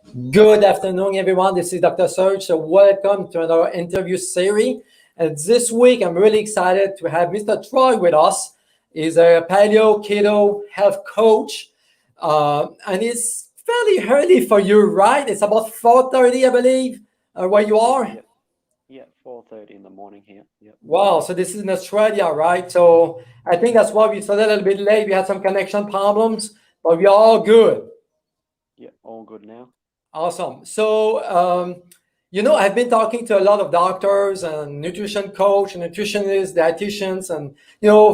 Good afternoon, everyone. This is Dr. Serge. So welcome to another interview series. And this week, I'm really excited to have Mr. Troy with us. He's a paleo keto health coach. And it's fairly early for you, right? It's about 4:30, I believe, where you are. Yep. Yeah, 4:30 in the morning here. Yep. Wow. So this is in Australia, right? So I think that's why we started a little bit late. We had some connection problems, but we're all good. Yep. All good now. Awesome. So, I've been talking to a lot of doctors and nutrition coach, nutritionists, dietitians, and,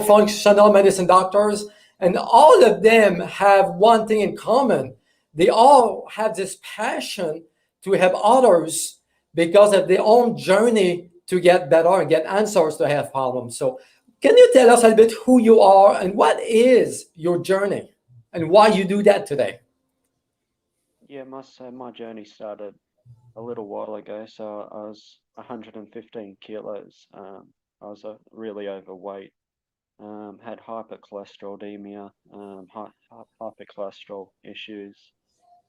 functional medicine doctors. And all of them have one thing in common. They all have this passion to help others because of their own journey to get better and get answers to health problems. So, can you tell us a little bit who you are and what is your journey and why you do that today? Yeah, must say my journey started a little while ago. So I was 115 kilos. I was really overweight. Had hypercholesterol, hypercholesterol issues.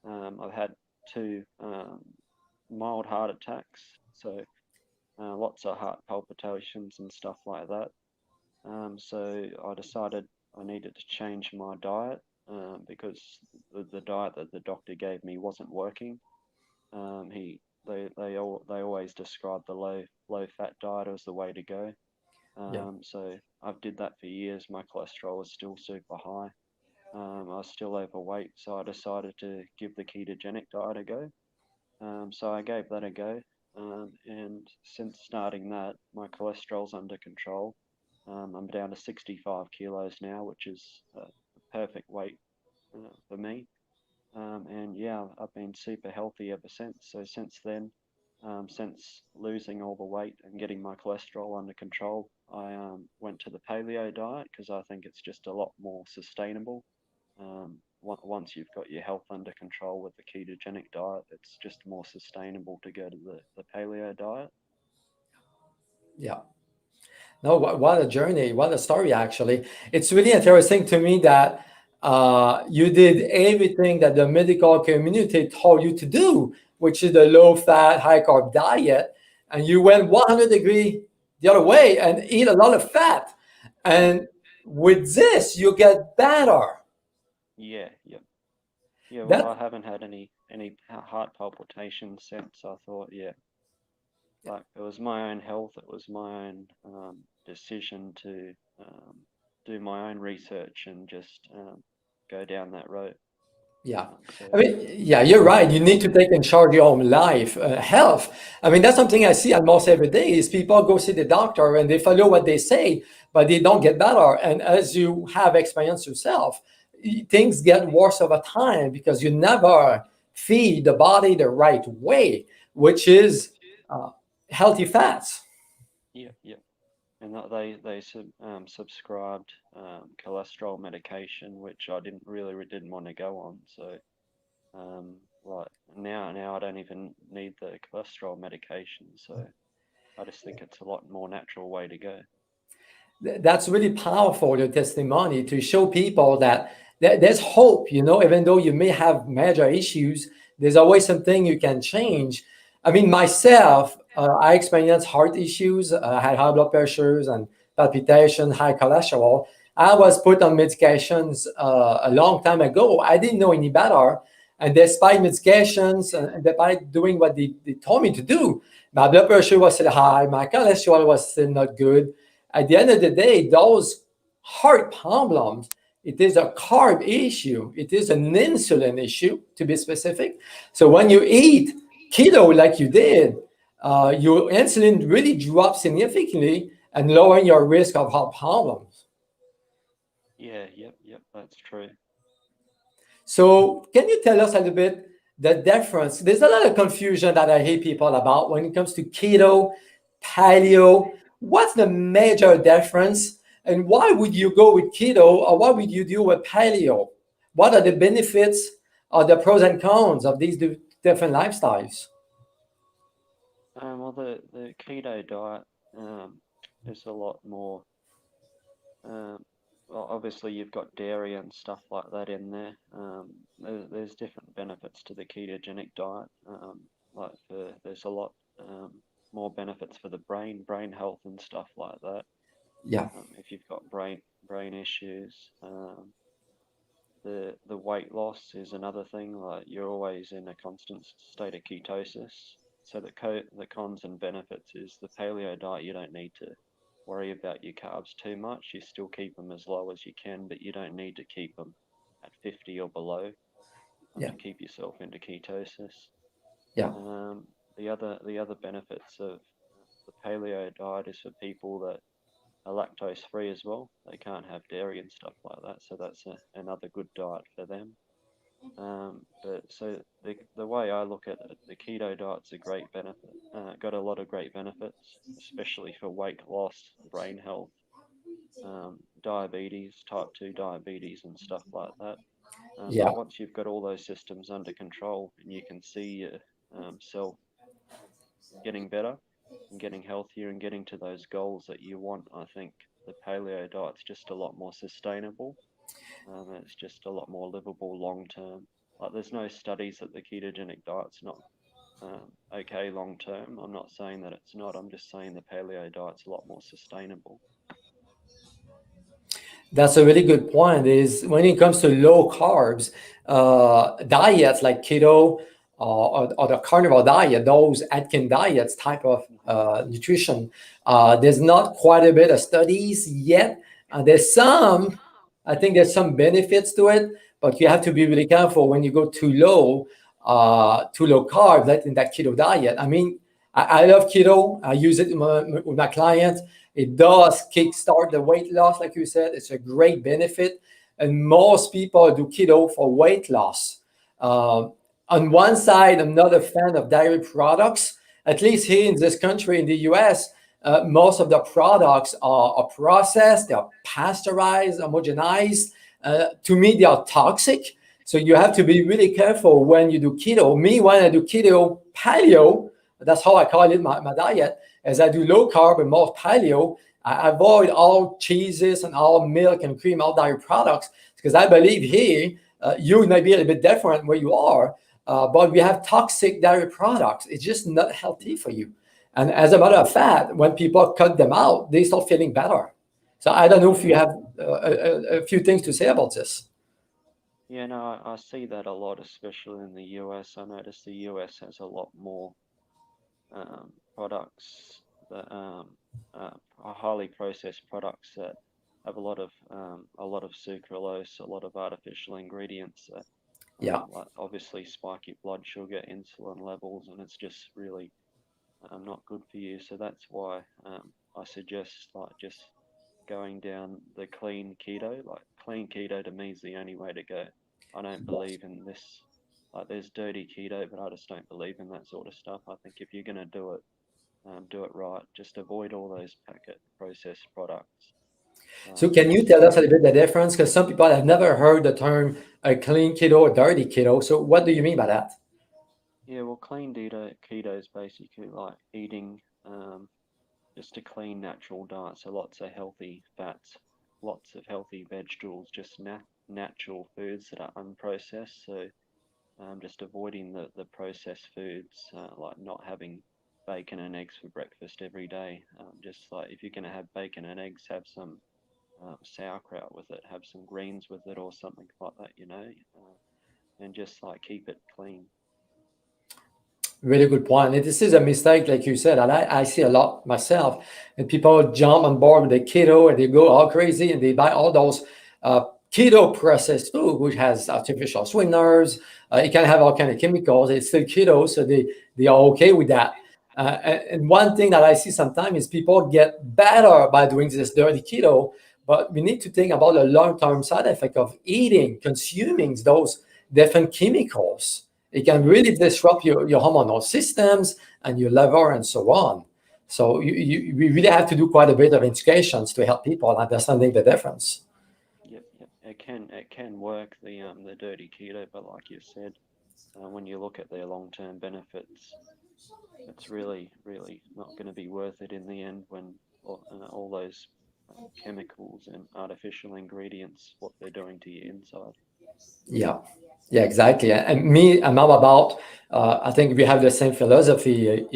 I've had two mild heart attacks. So lots of heart palpitations and stuff like that. So I decided I needed to change my diet because the diet that the doctor gave me wasn't working. He they always describe the low fat diet as the way to go. Yeah. So I've did that for years. My cholesterol was still super high. I was still overweight, so I decided to give the ketogenic diet a go. So I gave that a go, and since starting that, my cholesterol's under control. I'm down to 65 kilos now, which is a perfect weight for me. And yeah, I've been super healthy ever since. So since then, since losing all the weight and getting my cholesterol under control, I went to the paleo diet because I think it's just a lot more sustainable. Once you've got your health under control with the ketogenic diet, it's just more sustainable to go to the paleo diet. Yeah. No, what a journey, what a story, actually. It's really interesting to me that you did everything that the medical community told you to do, which is the low fat, high carb diet. And you went 100-degree the other way and eat a lot of fat. And with this, you get better. Yeah, yeah, yeah. Well, I That, haven't had any heart palpitations since. I thought, yeah, like it was my own health. It was my own decision to do my own research and just go down that road. yeah. So I mean, yeah, you're right. You need to take in charge of your own life, health. I mean, that's something I see almost every day is people go see the doctor and they follow what they say, but they don't get better. And as you have experienced yourself, things get worse over time because you never feed the body the right way, which is uh, healthy fats. yeah, yeah. And that they subscribed cholesterol medication, which I didn't want to go on. So like now I don't even need the cholesterol medication. So I just think it's a lot more natural way to go. That's really powerful, your testimony, to show people that there's hope, even though you may have major issues, there's always something you can change. I mean, myself, I experienced heart issues. I had high blood pressures and palpitation, high cholesterol. I was put on medications a long time ago. I didn't know any better. And despite medications and despite doing what they told me to do, my blood pressure was still high, my cholesterol was still not good. At the end of the day, those heart problems, it is a carb issue. It is an insulin issue, to be specific. So when you eat keto like you did, your insulin really drops significantly and lowering your risk of heart problems. Yeah, yep, yep, that's true. So can you tell us a little bit the difference? There's a lot of confusion that I hear people about when it comes to keto, paleo. What's the major difference? And why would you go with keto or what would you do with paleo? What are the benefits or the pros and cons of these different lifestyles? Well, the keto diet um, is a lot more. Um, well, obviously you've got dairy and stuff like that in there. There's different benefits to the ketogenic diet. There's a lot more benefits for the brain health and stuff like that. Yeah, If you've got brain issues, the weight loss is another thing. Like you're always in a constant state of ketosis. So the cons and benefits is the paleo diet. You don't need to worry about your carbs too much. You still keep them as low as you can, but you don't need to keep them at 50 or below yeah, to keep yourself into ketosis. yeah, Um, the other benefits of the paleo diet is for people that are lactose free as well. They can't have dairy and stuff like that, so that's another good diet for them. But so the way I look at it, the keto diet's a great benefit. Got a lot of great benefits, especially for weight loss, brain health, diabetes, type 2 diabetes, and stuff like that. yeah. But once you've got all those systems under control and you can see yourself getting better and getting healthier and getting to those goals that you want, I think the paleo diet's just a lot more sustainable. It's just a lot more livable long term. Like there's no studies that the ketogenic diet's not okay long term. I'm not saying that it's not. I'm just saying the paleo diet's a lot more sustainable. That's a really good point. Is when it comes to low carbs diets like keto or the carnivore diet, those Atkins diets type of nutrition, there's not quite a bit of studies yet. There's some, I think there's some benefits to it, but you have to be really careful when you go too low carb, like in that keto diet. I mean, I love keto. I use it with my clients. It does kickstart the weight loss, like you said. It's a great benefit. And most people do keto for weight loss. Um, on one side, I'm not a fan of dairy products. At least here in this country, in the US, most of the products are processed, they are pasteurized, homogenized. To me, they are toxic. So you have to be really careful when you do keto. Me, when I do keto, paleo, that's how I call it my diet. As I do low carb and more paleo, I avoid all cheeses and all milk and cream, all dairy products, because I believe here you may be a little bit different where you are, but we have toxic dairy products. It's just not healthy for you. And as a matter of fact, when people cut them out, they start feeling better. So I don't know if you Yeah, have a few things to say about this. yeah, no, I see that a lot, especially in the US. I notice the US has a lot more products that are highly processed products that have a lot of sucralose, a lot of artificial ingredients that Yeah. like obviously spike your blood sugar, insulin levels, and it's just really not good for you. So that's why I suggest like just going down the clean keto. Like clean keto to me is the only way to go. I don't believe in this. Like there's dirty keto, but I just don't believe in that sort of stuff. I think if you're gonna do it right. Just avoid all those packet processed products. So can you Just tell us a little bit the difference? Because some people have never heard the term clean keto or dirty keto. So what do you mean by that? Yeah, well, clean keto is basically like eating just a clean natural diet. So lots of healthy fats, lots of healthy vegetables, just natural foods that are unprocessed. So just avoiding the processed foods, like not having bacon and eggs for breakfast every day. Just like if you're going to have bacon and eggs, have some sauerkraut with it, have some greens with it, or something like that, and just like keep it clean. Really good point. And this is a mistake, like you said, and I see a lot myself. And people jump on board with the keto and they go all crazy and they buy all those keto processed food, which has artificial sweeteners. It can have all kind of chemicals. It's still keto, so they are okay with that. And one thing that I see sometimes is people get better by doing this dirty keto, but we need to think about the long-term side effect of eating, consuming those different chemicals. It can really disrupt your hormonal systems and your liver and so on. So we really have to do quite a bit of educations to help people understanding the difference. Yep, yep. It can work the dirty keto, but like you said, when you look at their long-term benefits, it's really not going to be worth it in the end when all those chemicals and artificial ingredients, what they're doing to your inside. Yeah, yeah, exactly. And me, I'm all about. I think we have the same philosophy.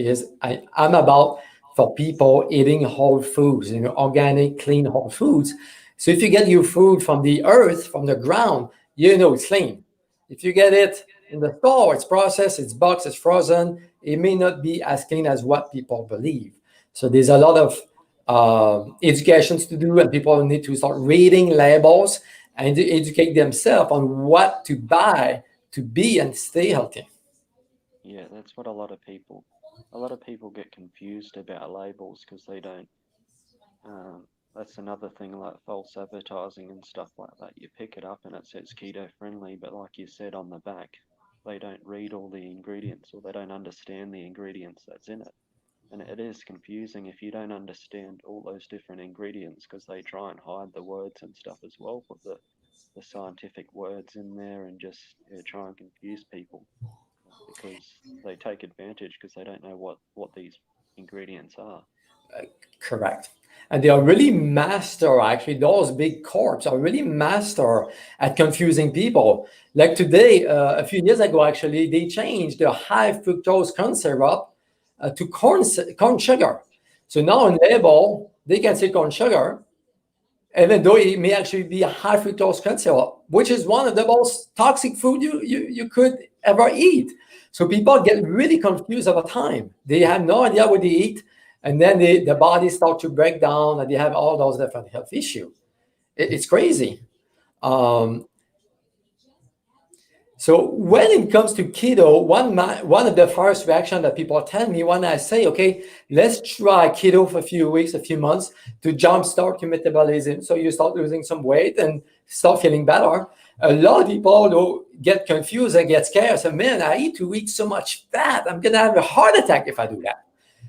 I'm about for people eating whole foods, organic, clean whole foods. So if you get your food from the earth, from the ground, it's clean. If you get it in the store, it's processed, it's boxed, it's frozen. It may not be as clean as what people believe. So there's a lot of educations to do, and people need to start reading labels and to educate themselves on what to buy to be and stay healthy. Yeah, that's what a lot of people get confused about labels because they don't. That's another thing, like false advertising and stuff like that. You pick it up and it says keto friendly, but like you said on the back, they don't read all the ingredients or they don't understand the ingredients that's in it. And it is confusing if you don't understand all those different ingredients because they try and hide the words and stuff as well, put the scientific words in there and just try and confuse people because they take advantage because they don't know what these ingredients are. Correct. And they are really master, actually, those big corps are really master at confusing people. Like today, a few years ago, actually, they changed the high fructose corn syrup to corn sugar. So now on label, they can say corn sugar, even though it may actually be a high fructose corn syrup, which is one of the most toxic food you could ever eat. So people get really confused over time. They have no idea what they eat, and then the body start to break down, and they have all those different health issues. It's crazy. Um, so when it comes to keto, one of the first reaction that people tell me when I say, okay, let's try keto for a few weeks, a few months to jumpstart your metabolism, so you start losing some weight and start feeling better. A lot of people though get confused and get scared. So, man, I eat to eat so much fat. I'm gonna have a heart attack if I do that.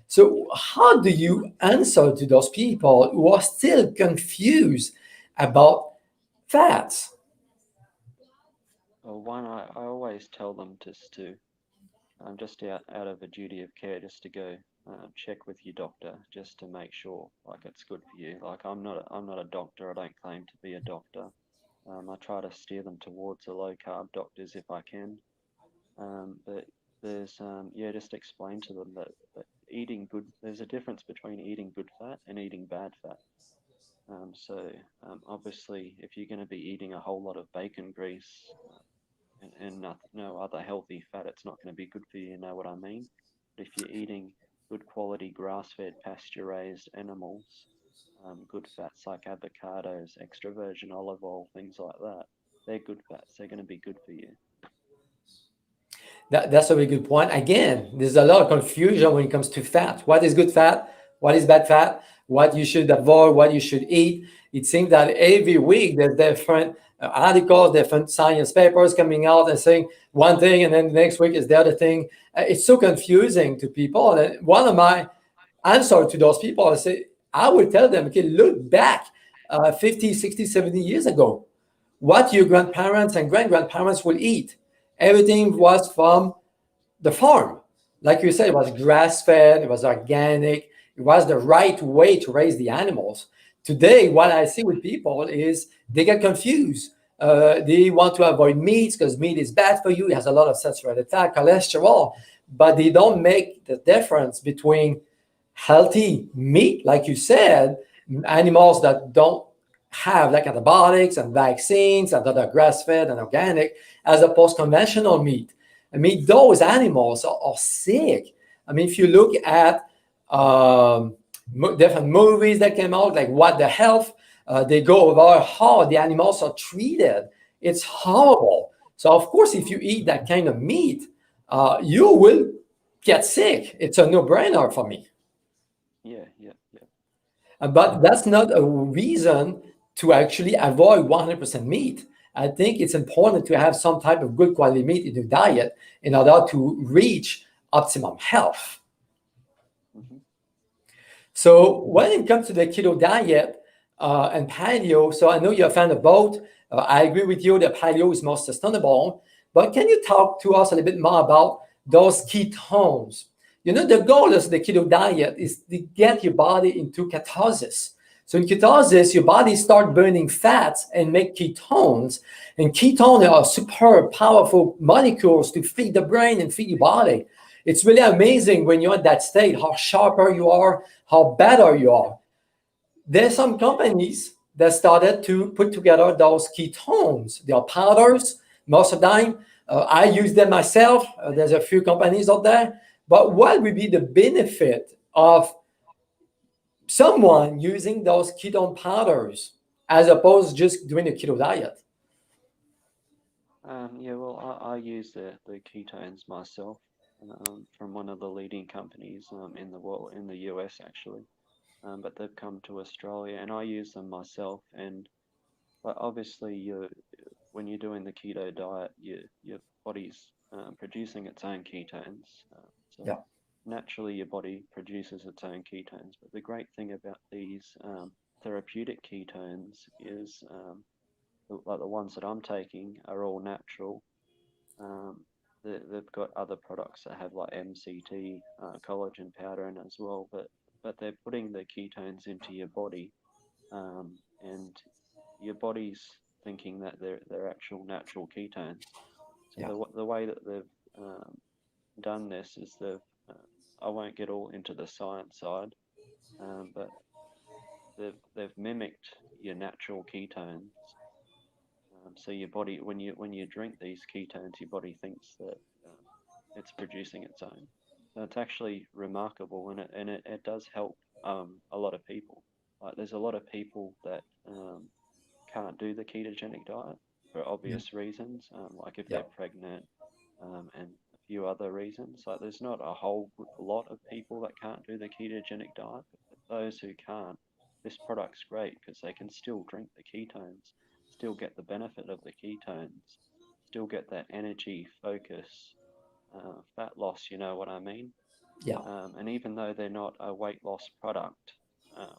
So how do you answer to those people who are still confused about fats? Well, one, I always tell them just out of a duty of care, just to go check with your doctor, just to make sure like it's good for you. Like I'm not a doctor. I don't claim to be a doctor. I try to steer them towards the low carb doctors if I can. But just explain to them that there's a difference between eating good fat and eating bad fat. Obviously, if you're going to be eating a whole lot of bacon grease and no other healthy fat, it's not going to be good for you. You know what I mean? But if you're eating good quality grass-fed, pasture-raised animals, good fats like avocados, extra virgin olive oil, things like that, they're good fats. They're going to be good for you. That's a very good point. Again, there's a lot of confusion when it comes to fat. What is good fat? What is bad fat? What you should avoid? What you should eat? It seems that every week there's different articles, different science papers coming out and saying one thing, and then the next week is the other thing. It's so confusing to people. And one of my answers to those people, I would tell them, okay, look back 50, 60, 70 years ago. What your grandparents and great-grandparents will eat. Everything was from the farm. Like you said, it was grass-fed, it was organic, it was the right way to raise the animals. Today, what I see with people is they get confused. They want to avoid meats because meat is bad for you. It has a lot of saturated fat, cholesterol, but they don't make the difference between healthy meat, like you said, animals that don't have like antibiotics and vaccines and that are grass-fed and organic, as opposed to conventional meat. I mean, those animals are sick. I mean, if you look at different movies that came out, like What the Health, they go over how the animals are treated. It's horrible. So, of course, if you eat that kind of meat, you will get sick. It's a no-brainer for me. Yeah, yeah, yeah. But that's not a reason to actually avoid 100% meat. I think it's important to have some type of good quality meat in your diet in order to reach optimum health. Mm-hmm. So when it comes to the keto diet and paleo, so I know you're a fan of both. I agree with you that paleo is more sustainable. But can you talk to us a little bit more about those ketones? The goal of the keto diet is to get your body into ketosis. So in ketosis, your body start burning fats and make ketones. And ketones are super powerful molecules to feed the brain and feed your body. It's really amazing when you're in that state, how sharper you are, how better you are. There's some companies that started to put together those ketones. They are powders most of the time. I use them myself. There's a few companies out there. But what would be the benefit of someone using those ketone powders as opposed to just doing a keto diet? Yeah, well, I use the ketones myself from one of the leading companies in the world, in the US actually. But they've come to Australia, and I use them myself. And but obviously, when you're doing the keto diet, your body's producing its own ketones. So Yeah, naturally, your body produces its own ketones. But the great thing about these therapeutic ketones is like the ones that I'm taking are all natural. Um, they've got other products that have like MCT, collagen powder in as well, but they're putting the ketones into your body, and your body's thinking that they're actual natural ketones. So yeah, the way that they've done this is I won't get all into the science side, but they've mimicked your natural ketones. So your body, when you drink these ketones, your body thinks that um, it's producing its own. So it's actually remarkable, and it does help a lot of people. Like there's a lot of people that can't do the ketogenic diet for yeah, obvious reasons, like if yeah, they're pregnant, and a few other reasons. Like there's not a whole lot of people that can't do the ketogenic diet, but those who can't, this product's great because they can still drink the ketones, still get the benefit of the ketones, still get that energy, focus, fat loss, you know what I mean? yeah, And even though they're not a weight loss product, um,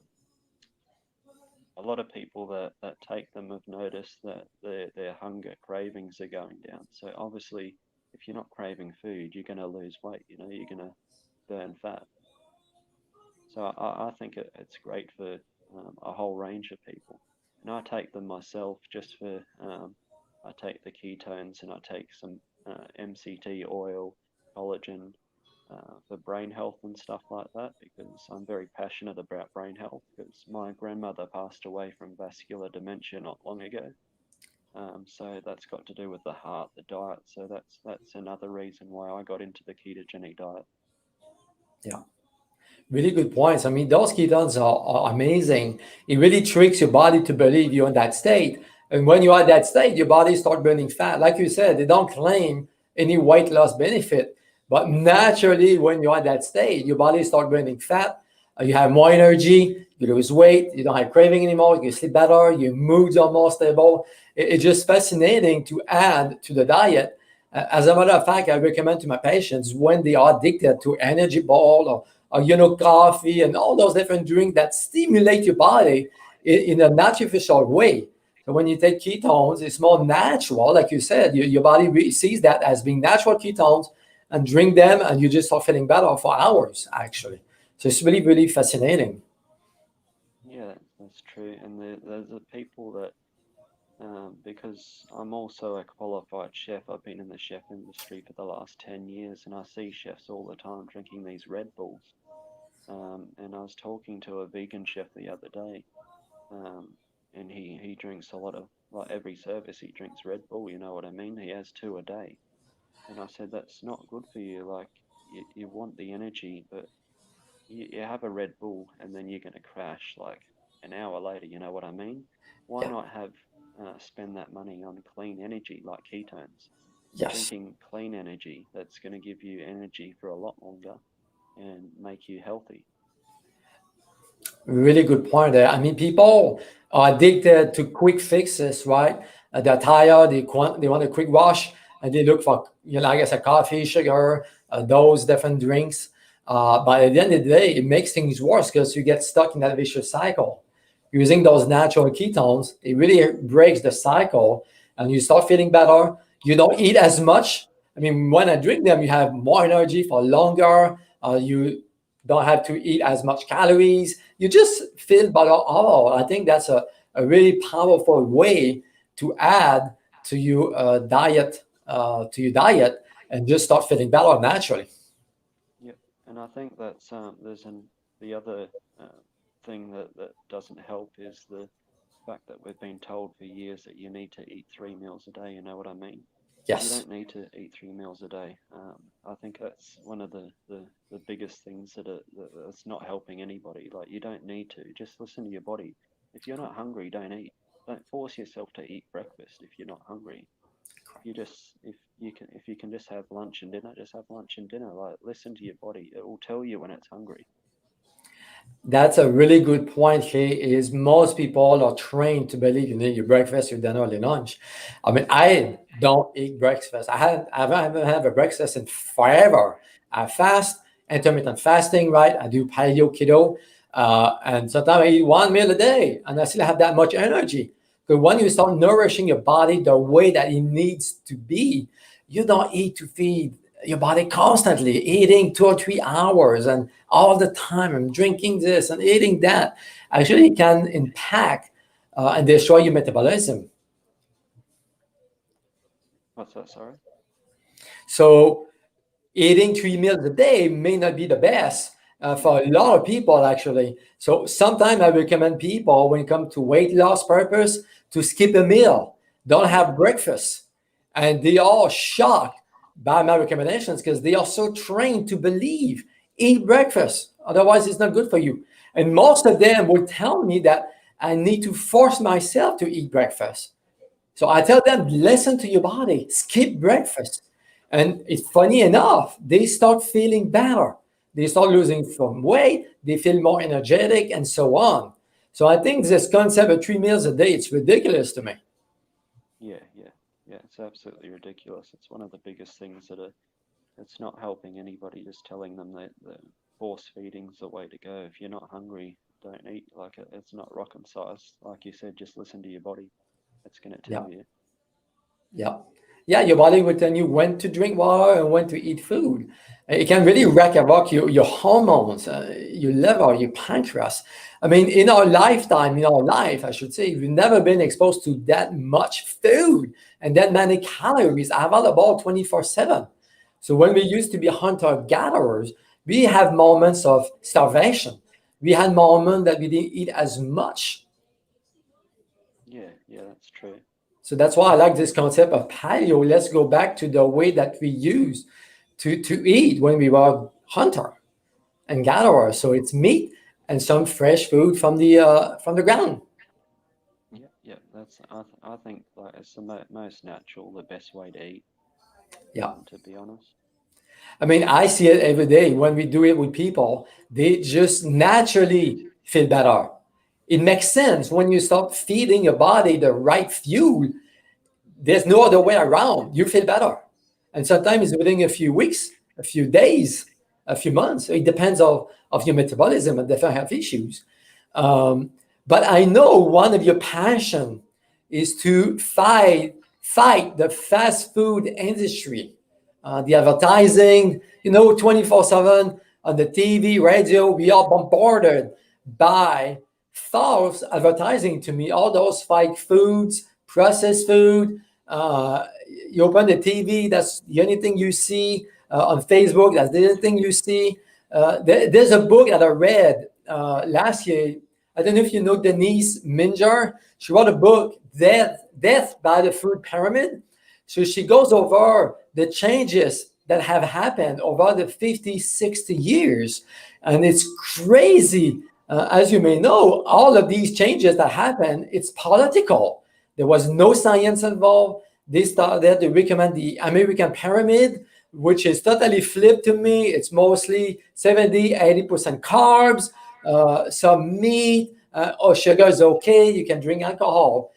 a lot of people that take them have noticed that their hunger cravings are going down. So obviously, if you're not craving food, you're going to lose weight. You know, you're going to burn fat. So I think it's great for a whole range of people. And I take them myself just for I take the ketones and I take some MCT oil, collagen, for brain health and stuff like that because I'm very passionate about brain health because my grandmother passed away from vascular dementia not long ago. So that's got to do with the heart, the diet. So that's another reason why I got into the ketogenic diet. yeah. Really good points. I mean, those ketones are amazing. It really tricks your body to believe you're in that state. And when you're at that state, your body start burning fat. Like you said, they don't claim any weight loss benefit. But naturally, when you're at that state, your body start burning fat. You have more energy, you lose weight, you don't have craving anymore, you sleep better, your mood's are more stable. It's just fascinating to add to the diet. As a matter of fact, I recommend to my patients when they are addicted to energy ball or coffee and all those different drinks that stimulate your body in an artificial way. So when you take ketones, it's more natural, like you said. Your body sees that as being natural ketones and drink them, and you just start feeling better for hours, actually. So it's really, really fascinating. Yeah, that's true. And there's the people that because I'm also a qualified chef. I've been in the chef industry for the last 10 years, and I see chefs all the time drinking these Red Bulls. And I was talking to a vegan chef the other day, um, and he drinks a lot of, like every service, he drinks Red Bull, you know what I mean? He has two a day. And I said, that's not good for you. Like, you want the energy, but you have a Red Bull and then you're going to crash like an hour later, you know what I mean? Why Yeah. not have spend that money on clean energy like ketones? You're Yes. drinking clean energy that's going to give you energy for a lot longer and make you healthy. Really good point there. I mean, people are addicted to quick fixes, right? They're tired, they want a quick wash, and they look for, like I said, coffee, sugar, those different drinks. But at the end of the day, it makes things worse because you get stuck in that vicious cycle. Using those natural ketones, it really breaks the cycle, and you start feeling better. You don't eat as much. I mean, when I drink them, you have more energy for longer. You don't have to eat as much calories. You just feel better overall. I think that's a really powerful way to add to your diet and just start feeling better naturally. Yep. And I think that's the other uh, thing that doesn't help is the fact that we've been told for years that you need to eat 3 meals a day. You know what I mean? You Yes. don't need to eat 3 meals a day. I think that's one of the biggest things that's not helping anybody. Like, you don't need to. Just listen to your body. If you're not hungry, don't eat. Don't force yourself to eat breakfast if you're not hungry. You just if you can just have lunch and dinner, just have lunch and dinner. Like, listen to your body. It will tell you when it's hungry. That's a really good point here is most people are trained to believe you need your breakfast, your dinner, or your lunch. I mean, I don't eat breakfast. I haven't had a breakfast in forever. I fast, intermittent fasting, right? I do paleo, keto, and sometimes I eat one meal a day and I still have that much energy. Because when you start nourishing your body the way that it needs to be, you don't eat to feed your body constantly, eating 2 or 3 hours and all the time and drinking this and eating that. Actually, it can impact and destroy your metabolism. What's that? Sorry. So eating 3 meals a day may not be the best Yeah. for a lot of people actually. So sometimes I recommend people when it comes to weight loss purpose to skip a meal, don't Yeah. have breakfast. And they are shocked by my recommendations because they are so trained to believe eat breakfast. Otherwise, it's not good for you. And most of them will tell me that I need to force myself to eat breakfast. So I tell them, listen to your body, skip breakfast. And it's funny enough, they start feeling better. They start losing some weight, they feel more energetic, and so on. So I think this concept of 3 meals a day, it's ridiculous to me. Yeah. Yeah. Yeah. It's absolutely ridiculous. It's one of the biggest things that are. It's not helping anybody. Just telling them that force feeding's the way to go. If you're not hungry, don't eat. Like, it's not rocket science. Like you said, just listen to your body. It's gonna Yeah. tell you. Yeah. Yeah, your body will tell you when to drink water and when to eat food. It can really wreak havoc your hormones, your liver, your pancreas. I mean, in our lifetime, in our life, I should say, we've never been exposed to that much food and that many calories available 24/7. So when we used to be hunter-gatherers, we have moments of starvation. We had moments that we didn't eat as much. Yeah. Yeah. That's true. So that's why I like this concept of paleo. Let's go back to the way that we used to eat when we were hunter and gatherer. So it's meat and some fresh food from the ground. Yeah. Yeah. I think like it's the most natural, the best way to eat. Yeah. To be honest. I mean, I see it every day when we do it with people. They just naturally feel better. It makes sense when you start feeding your body the right fuel. There's no other way around. You feel better. And sometimes it's within a few weeks, a few days, a few months. It depends of your metabolism and different health issues. Um, but I know one of your passion is to fight the fast food industry, the advertising, 24/7 on the TV, radio. We are bombarded by false advertising to me, all those fake foods, processed food. You open the TV, that's the only thing you see. On Facebook, that's the only thing you see. There's a book that I read last year. I don't know if you know Denise Minger. She wrote a book, Death by the Food Pyramid. So she goes over the changes that have happened over the 50, 60 years. And it's crazy. As you may know, all of these changes that happen, it's political. There was no science involved. They started to recommend the American pyramid, which is totally flipped to me. It's mostly 70, 80% carbs, some meat, or sugar is okay. You can drink alcohol.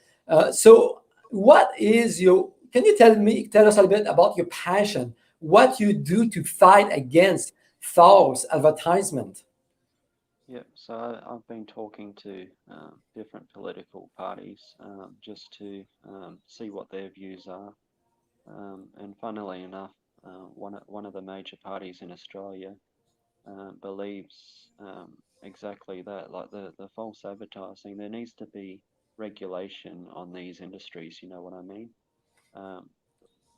So what is can you tell us a little bit about your passion, what you do to fight against false advertisement? Yeah. So I've been talking to different political parties just to see what their views are. And funnily enough, one of the major parties in Australia believes exactly that, like the false advertising. There needs to be regulation on these industries. You know what I mean? Um,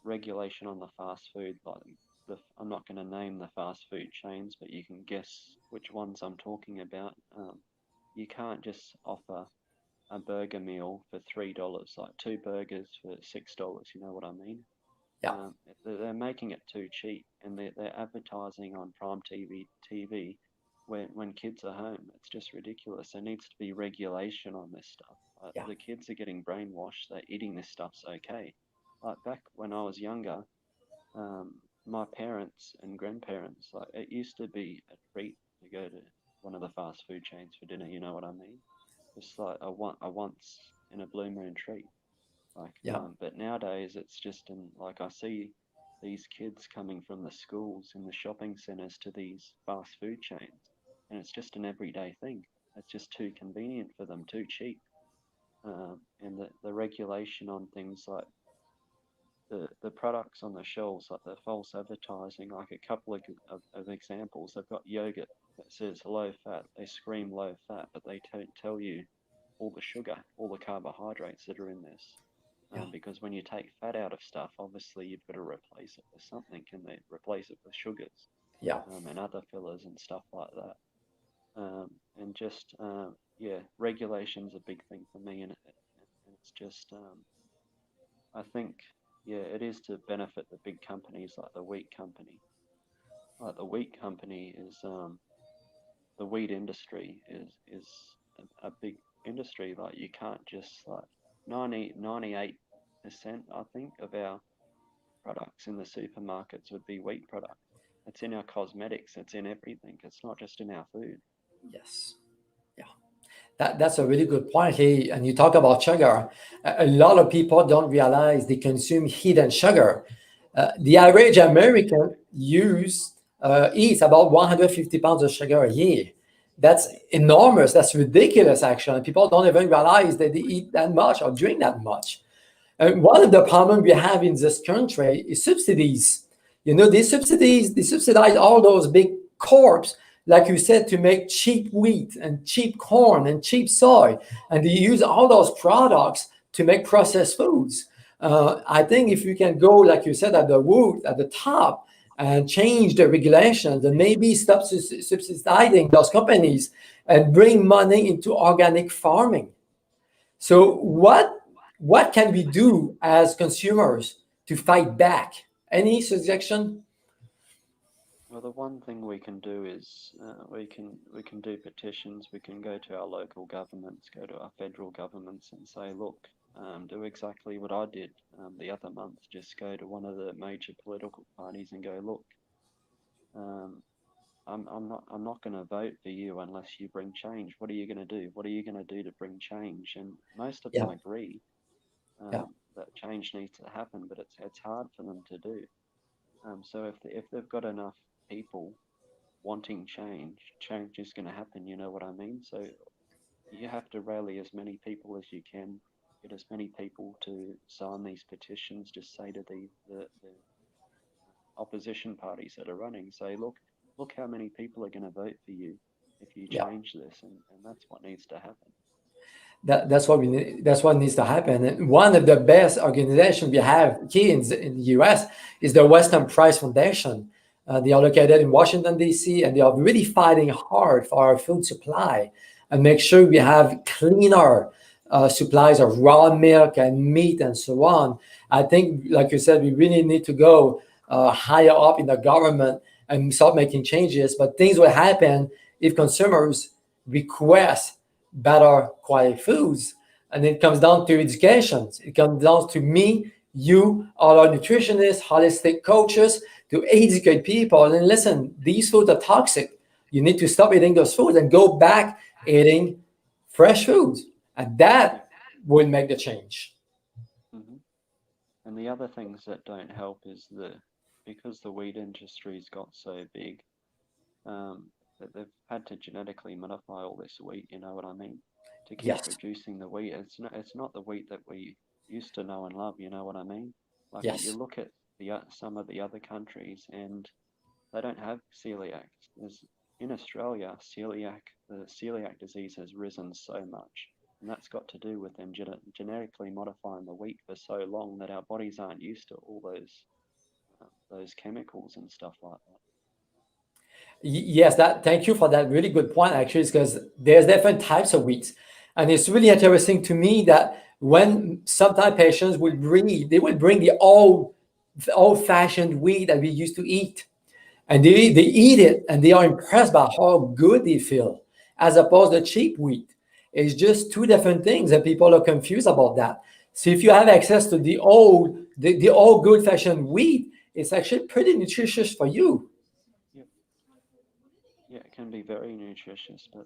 Regulation on the fast food, like I'm not going to name the fast food chains, but you can guess which ones I'm talking about. You can't just offer a burger meal for $3, like two burgers for $6. You know what I mean? Yeah, They're making it too cheap, and they're advertising on prime TV when kids are home. It's just ridiculous. There needs to be regulation on this stuff. yeah, The kids are getting brainwashed that eating this stuff's okay. Like back when I was younger, my parents and grandparents, like it used to be a treat to go to one of the fast food chains for dinner. You know what I mean? Just like a once in a blue moon treat. Like, yeah, but nowadays it's just in like I see these kids coming from the schools in the shopping centers to these fast food chains, and it's just an everyday thing. It's just too convenient for them, too cheap. And the regulation on things like the products on the shelves, like the false advertising, like a couple of examples, they've got yogurt that says low fat. They scream low fat, but they don't tell you all the sugar, all the carbohydrates that are in this. yeah, Because when you take fat out of stuff, obviously you've got to replace it with something. Can they replace it with sugars yeah. and other fillers and stuff like that? And just yeah, regulation's a big thing for me, and it's just I think, yeah, it is to benefit the big companies like the wheat company. Like the wheat company is the wheat industry is a big industry. Like you can't just like 98% I think of our products in the supermarkets would be wheat products. It's in our cosmetics, it's in everything. It's not just in our food. Yes. Yeah. That's a really good point. Hey, and you talk about sugar. A lot of people don't realize they consume hidden sugar. The average American eats about 150 pounds of sugar a year. That's enormous. That's ridiculous, actually. People don't even realize that they eat that much or drink that much. One of the problems we have in this country is subsidies. You know, they subsidize all those big corps, like you said, to make cheap wheat and cheap corn and cheap soy, and they use all those products to make processed foods. I think if you can go, like you said, at the root, at the top, and change the regulations, and maybe stop subsidizing those companies and bring money into organic farming. So what can we do as consumers to fight back? Any suggestion? Well, the one thing we can do is we can do petitions. We can go to our local governments, go to our federal governments, and say, look, do exactly what I did the other month. Just go to one of the major political parties and go, look, um, I'm not going to vote for you unless you bring change. What are you going to do? What are you going to do to bring change? And most of them Yeah, agree yeah, that change needs to happen, but it's hard for them to do. So if they've got enough people wanting change, change is going to happen. You know what I mean? So you have to rally as many people as you can, get as many people to sign these petitions. Just say to the opposition parties that are running, say, look how many people are going to vote for you if you yeah. change this, and that's what needs to happen. That's what we need. That's what needs to happen. And one of the best organizations we have here in the U.S. is the Western Price Foundation. They are located in Washington D.C. and they are really fighting hard for our food supply and make sure we have cleaner supplies of raw milk and meat and so on. I think, like you said, we really need to go higher up in the government and start making changes. But things will happen if consumers request better quality foods. And it comes down to education. It comes down to me, you, all our nutritionists, holistic coaches to educate people. And listen, these foods are toxic. You need to stop eating those foods and go back eating fresh foods. And Yeah. that will make the change. hmm And the other things that don't help is because the wheat industry's got so big, that they've had to genetically modify all this wheat. You know what I mean? To keep Yes, producing the wheat. It's not the wheat that we used to know and love. You know what I mean? Like you yes, look at some of the other countries, and they don't have celiac. There's in Australia, the celiac disease has risen so much, and that's got to do with them genetically modifying the wheat for so long that our bodies aren't used to all those chemicals and stuff like that. Yes, that. Thank you for that really good point. Actually, because there's different types of wheat, and it's really interesting to me that when sometimes patients will bring, they will bring the old-fashioned wheat that we used to eat, and they eat it and they are impressed by how good they feel, as opposed to cheap wheat. It's just two different things, and people are confused about that. So if you have access to the old good fashioned wheat, it's actually pretty nutritious for you. Yeah, yeah, it can be very nutritious, but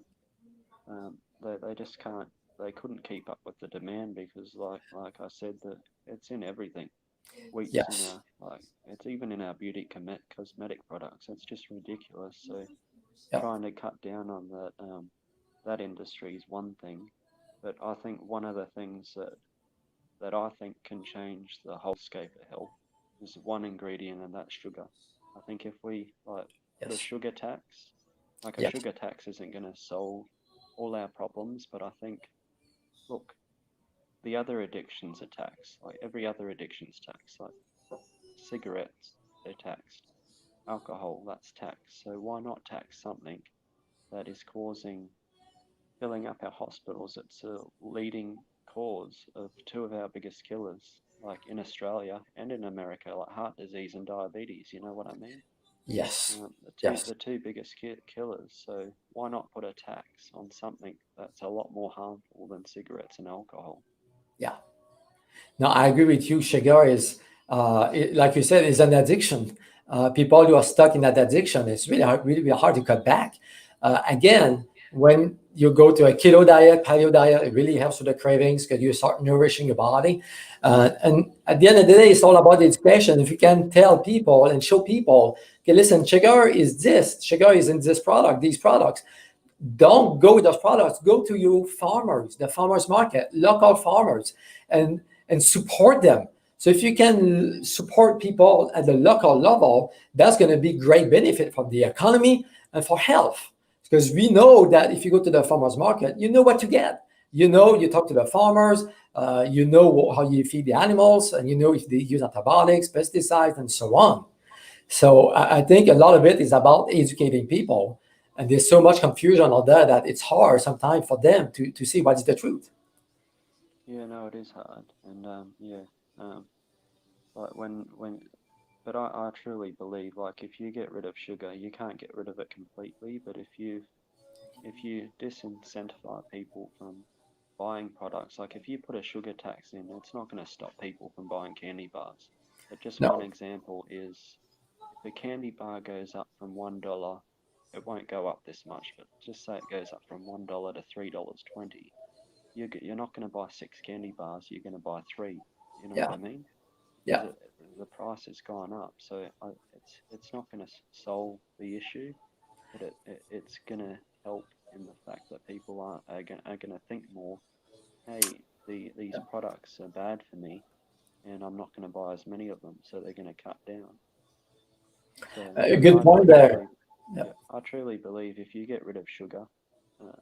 they just can't. They couldn't keep up with the demand because, like I said, that it's in everything. Wheat's in Yes. our it's even in our beauty cosmetic products. It's just ridiculous. So Yeah. trying to cut down on that industry is one thing, but I think one of the things that I think can change the whole scape of health is one ingredient, and that's sugar. I think if we put a Yes. sugar tax, like a Yes. sugar tax isn't going to solve all our problems, but I think, look, the other addictions are taxed, like every other addiction's taxed, like cigarettes, they're taxed, alcohol, that's taxed. So why not tax something that is causing filling up our hospitals? It's a leading cause of two of our biggest killers, like in Australia and in America, like heart disease and diabetes. You know what I mean? Yes. The Yes. two biggest killers. So why not put a tax on something that's a lot more harmful than cigarettes and alcohol? Yeah. No, I agree with you. Sugar is, like you said, is an addiction. People who are stuck in that addiction, it's really hard to cut back. Again, when you go to a keto diet, paleo diet, it really helps with the cravings because you start nourishing your body. And at the end of the day, it's all about the education. If you can tell people and show people, okay, listen, sugar is in this product, these products. Don't go with those products. Go to your farmers, the farmers market, local farmers, and support them. So if you can support people at the local level, that's going to be great benefit for the economy and for health. Because we know that if you go to the farmers market, you know what to get. You know, you talk to the farmers, you know how you feed the animals, and you know if they use antibiotics, pesticides, and so on. So I think a lot of it is about educating people. And there's so much confusion out there that it's hard sometimes for them to see what is the truth. Yeah, no, it is hard, and yeah, um, like when but I truly believe like if you get rid of sugar, you can't get rid of it completely, but if you disincentivize people from buying products, like if you put a sugar tax in, it's not going to stop people from buying candy bars. But just one No. example is if a candy bar goes up from $1, it won't go up this much, but just say it goes up from $1 to $3.20. You're not going to buy six candy bars, you're going to buy three. You know what Yeah. I mean? Because Yeah. the price has gone up. So it's not going to solve the issue, but it's going to help in the fact that people are going to think more, hey, these products are bad for me, and I'm not going to buy as many of them, so they're going to cut down. So A I, good I point there. truly, Yeah. yeah, I truly believe if you get rid of sugar, uh,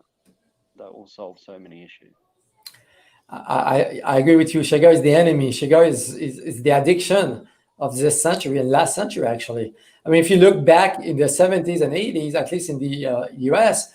that will solve so many issues. I agree with you. Sugar is the enemy. Sugar is the addiction of this century and last century, actually. I mean, if you look back in the 70s and 80s, at least in the US,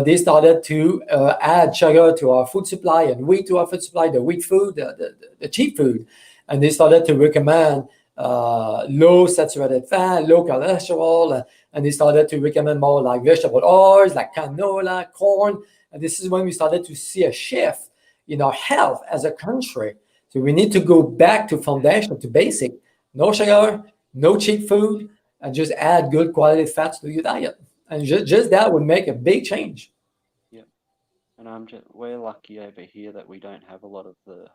they started to add sugar to our food supply and wheat to our food supply, the wheat food, the cheap food. And they started to recommend low saturated fat, low cholesterol, and they started to recommend more like vegetable oils, like canola, corn. And this is when we started to see a shift in our health as a country. So we need to go back to foundation, to basic. No sugar, no cheap food, and just add good quality fats to your diet. And just that would make a big change. Yeah. And we're lucky over here that we don't have a lot of the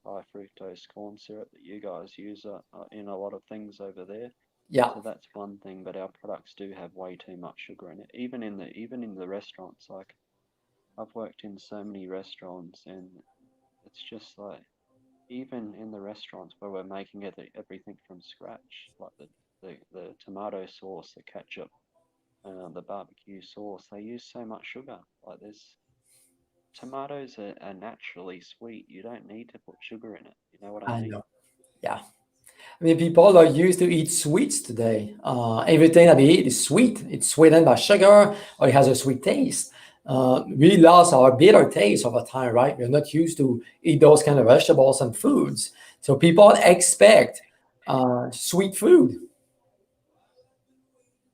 high fructose corn syrup that you guys use in a lot of things over there. Yeah, So that's one thing, but our products do have way too much sugar in it. Even in the restaurants, like I've worked in so many restaurants, and it's just like even in the restaurants where we're making everything from scratch, like the tomato sauce, the ketchup, the barbecue sauce, they use so much sugar. Like there's tomatoes are naturally sweet. You don't need to put sugar in it. You know what I I mean? know. Yeah. I mean, people are used to eat sweets today. Everything that they eat is sweet. It's sweetened by sugar or it has a sweet taste. We lost our bitter taste over time, right? We're not used to eat those kind of vegetables and foods. So people expect sweet food.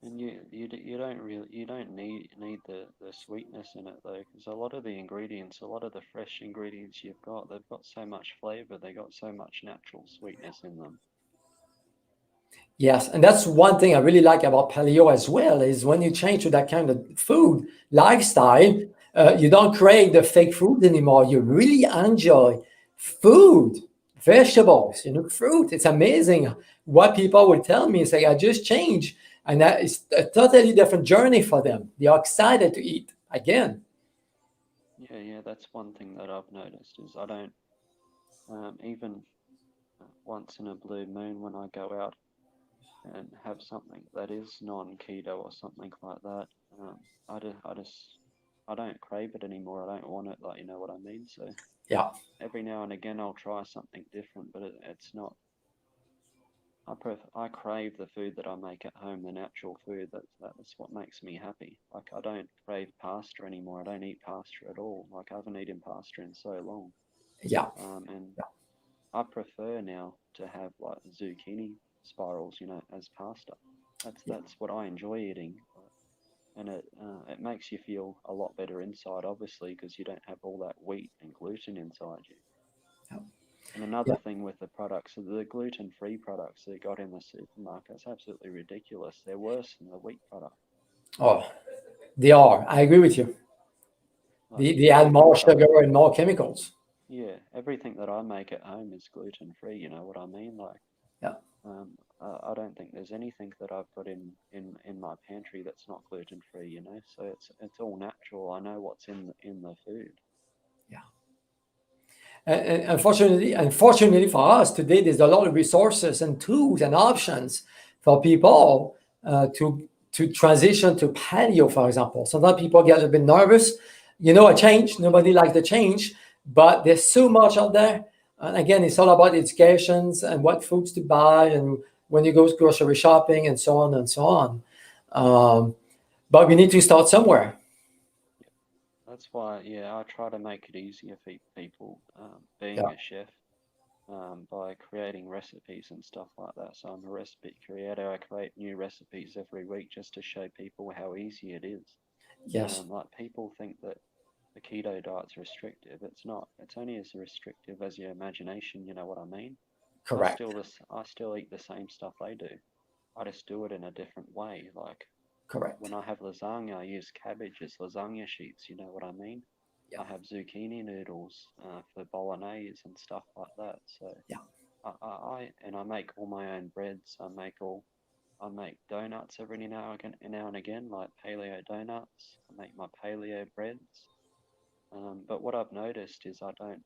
And you don't really you don't need the sweetness in it though, because a lot of the ingredients, a lot of the fresh ingredients you've got, they've got so much flavor, they got so much natural sweetness in them. Yes, and that's one thing I really like about paleo as well is when you change to that kind of food lifestyle, you don't crave the fake food anymore. You really enjoy food, vegetables, fruit. It's amazing what people will tell me. Say, I just changed, and that is a totally different journey for them. They are excited to eat again. Yeah, that's one thing that I've noticed is I don't even once in a blue moon when I go out and have something that is non-keto or something like that, um, I just I don't crave it anymore. I don't want it, like you know what I mean. So Yeah, every now and again I'll try something different, but it's not. I crave the food that I make at home, the natural food. That's what makes me happy. Like I don't crave pasta anymore. I don't eat pasta at all. Like I haven't eaten pasta in so long. yeah, And I prefer now to have like zucchini spirals, as pasta. yeah. That's what I enjoy eating, and it makes you feel a lot better inside, obviously, because you don't have all that wheat and gluten inside you. And Yeah. another thing with the products, the gluten-free products they got in the supermarket, it's absolutely ridiculous. They're worse than the wheat product. Oh, they are. I agree with you. Like They add everything more that I, sugar and more chemicals. yeah, everything that I make at home is gluten-free. You know what I mean? Like, Yeah. I don't think there's anything that I've got in my pantry that's not gluten-free. So it's all natural. I know what's in the food. Yeah. And unfortunately for us today, there's a lot of resources and tools and options for people to transition to paleo, for example. Sometimes people get a bit nervous. A change. Nobody likes the change, but there's so much out there. And again, it's all about educations and what foods to buy and when you go grocery shopping and so on and so on. Um, but we need to start somewhere. That's why, yeah, I try to make it easier for people, being Yeah. a chef, by creating recipes and stuff like that. So I'm a recipe creator. I create new recipes every week just to show people how easy it is. Yes. Like people think that the keto diet's restrictive. It's not. It's only as restrictive as your imagination. You know what I mean? Correct. I still eat the same stuff they do. I just do it in a different way. Like Correct. when I have lasagna, I use cabbage as lasagna sheets. You know what I mean? Yeah. I have zucchini noodles for bolognese and stuff like that. So Yeah. I make all my own breads. I make donuts every now and again, like paleo donuts. I make my paleo breads. But what I've noticed is I don't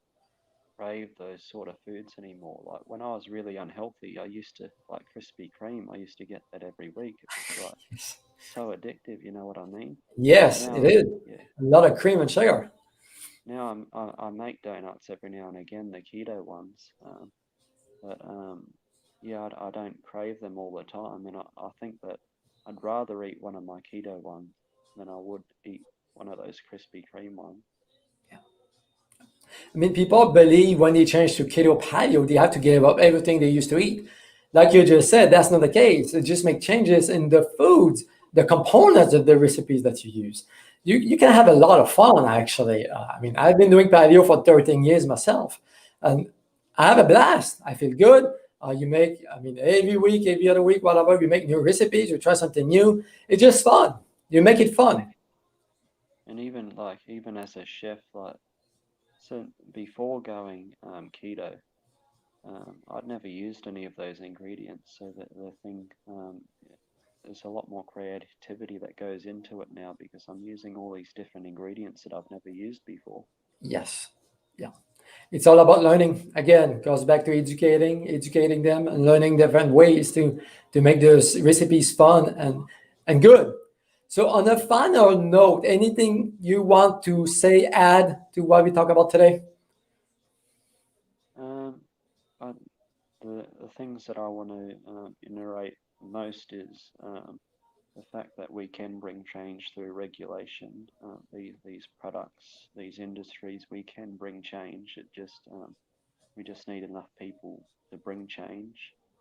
crave those sort of foods anymore. Like when I was really unhealthy, I used to like Krispy Kreme. I used to get that every week. It was like so addictive. You know what I mean? Yes, it Now, is. yeah, A lot of cream and sugar. now I make donuts every now and again, the keto ones. But yeah, I don't crave them all the time, and I think that I'd rather eat one of my keto ones than I would eat one of those Krispy Kreme ones. I mean, people believe when they change to keto paleo, they have to give up everything they used to eat. Like you just said, that's not the case. It just make changes in the foods, the components of the recipes that you use. You can have a lot of fun, actually. I mean, I've been doing paleo for 13 years myself, and I have a blast. I feel good. I mean, every week, every other week, whatever, we make new recipes, we try something new. It's just fun. You make it fun. And even as a chef, like so before going keto, I'd never used any of those ingredients. So that the thing there's a lot more creativity that goes into it now because I'm using all these different ingredients that I've never used before. Yes. Yeah. It's all about learning. Again, goes back to educating them, and learning different ways to make those recipes fun and good. So, on a final note, anything you want to say, add to what we talk about today? Um, I, the things that I want to iterate most is the fact that we can bring change through regulation. These products, these industries, we can bring change. It just we just need enough people to bring change.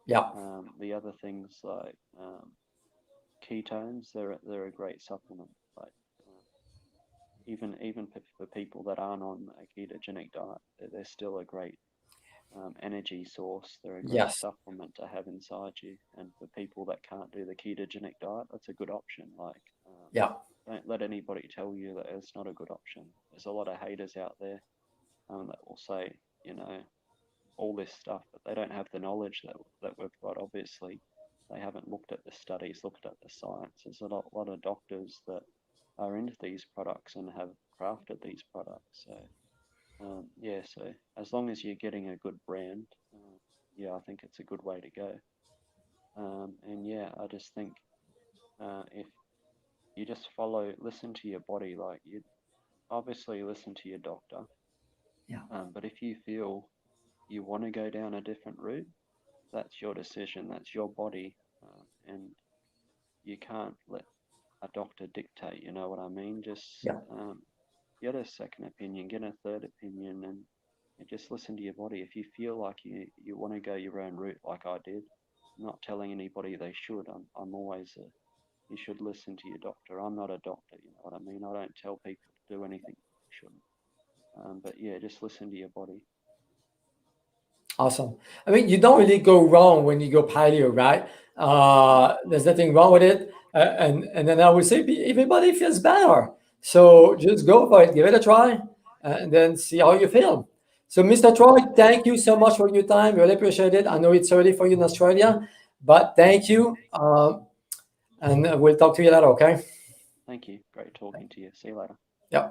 Yeah, The other things like ketones, they're a great supplement. Like uh, even for people that aren't on a ketogenic diet, they're still a great energy source. They're a great yes, supplement to have inside you. And for people that can't do the ketogenic diet, that's a good option. Like, yeah, don't let anybody tell you that it's not a good option. There's a lot of haters out there that will say, you know, all this stuff, but they don't have the knowledge that we've got. Obviously, they haven't looked at the studies, looked at the science. There's lot of doctors that are into these products and have crafted these products. So yeah, so as long as you're getting a good brand, yeah, I think it's a good way to go. And yeah, I just think if you just listen to your body, like you obviously listen to your doctor, yeah, but if you feel you want to go down a different route, that's your decision, that's your body, and you can't let a doctor dictate. You know what I mean? Just yeah. get a second opinion, get a third opinion, and just listen to your body. If you feel like you want to go your own route, like I did, I'm not telling anybody they should. I'm always a, you should listen to your doctor. I'm not a doctor, you know what I mean? I don't tell people to do anything they shouldn't. But yeah, just listen to your body. Awesome. I mean, you don't really go wrong when you go paleo, right? Mm, There's nothing wrong with it, and then I would say everybody feels better. So just go for it, give it a try, and then see how you feel. So, Mr. Troy, thank you so much for your time. Really appreciate it. I know it's early for you in Australia, but thank you, and we'll talk to you later. Okay? thank you. Great talking to you. See you later. Yeah.